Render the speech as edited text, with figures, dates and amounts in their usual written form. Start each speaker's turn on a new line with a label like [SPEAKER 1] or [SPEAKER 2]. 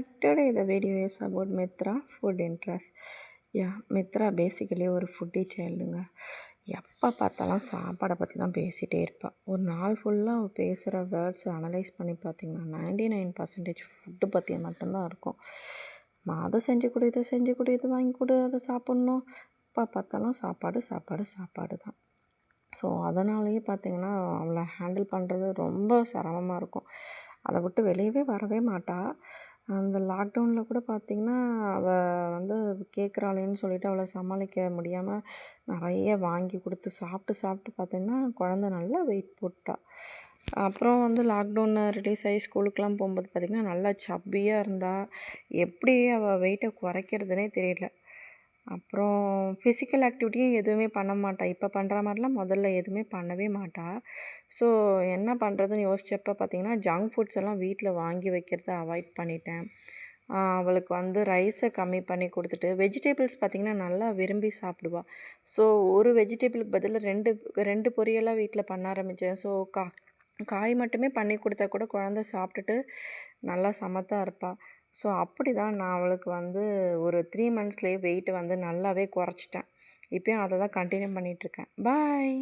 [SPEAKER 1] Today the video is about Mitra food interest. Mitra basically ஒரு foodie சைல்டுங்க. எப்போ பார்த்தாலும் சாப்பாடை பற்றி தான் பேசிகிட்டே இருப்பாள். ஒரு நாள் ஃபுல்லாக அவள் பேசுகிற வேர்ட்ஸ் அனலைஸ் பண்ணி பார்த்திங்கன்னா 99% ஃபுட்டு பற்றி மட்டும்தான் இருக்கும். அதை செஞ்சு கொடு, இதை செஞ்சு கொடு, இது வாங்கி கொடு, அதை சாப்பிட்ணும். எப்போ பார்த்தாலும் சாப்பாடு சாப்பாடு சாப்பாடு தான். ஸோ அதனாலேயே பார்த்திங்கன்னா அவளை ஹேண்டில் பண்ணுறது ரொம்ப சிரமமாக இருக்கும். அதை விட்டு வெளியவே வரவே மாட்டாள். அந்த லாக்டவுனில் கூட பார்த்திங்கன்னா அவள் கேட்குறாளேன்னு சொல்லிவிட்டு அவளை சமாளிக்க முடியாமல் நிறைய வாங்கி கொடுத்து சாப்பிட்டு பார்த்திங்கன்னா குழந்த நல்லா வெயிட் போட்டாள். அப்புறம் லாக்டவுன் ரிலீஸ் ஆகி ஸ்கூலுக்கெலாம் போகும்போது பார்த்திங்கன்னா நல்லா சப்பியாக இருந்தாள். எப்படி அவள் வெயிட்டை குறைக்கிறதுனே தெரியல. அப்புறம் ஃபிசிக்கல் ஆக்டிவிட்டியும் எதுவுமே பண்ண மாட்டாள். இப்போ பண்ணுற மாதிரிலாம் முதல்ல எதுவுமே பண்ணவே மாட்டாள். ஸோ என்ன பண்ணுறதுன்னு யோசிச்சப்போ பார்த்திங்கன்னா ஜங்க் ஃபுட்ஸ் எல்லாம் வீட்டில் வாங்கி வைக்கிறத அவாய்ட் பண்ணிட்டேன். அவளுக்கு ரைஸை கம்மி பண்ணி கொடுத்துட்டு வெஜிடபிள்ஸ் பார்த்திங்கன்னா நல்லா விரும்பி சாப்பிடுவாள். ஸோ ஒரு வெஜிடபிளுக்கு பதில் ரெண்டு பொரியலாக வீட்டில் பண்ண ஆரம்பித்தேன். ஸோ காய் மட்டுமே பண்ணி கொடுத்தா கூட குழந்த சாப்பிட்டுட்டு நல்லா சமத்தாக இருப்பாள். ஸோ அப்படி தான் நான் அவளுக்கு ஒரு 3 மந்த்ஸ்லேயே வெயிட் நல்லாவே குறைச்சிட்டேன். இப்போயும் அதை தான் கண்டினியூ பண்ணிகிட்ருக்கேன். பாய்.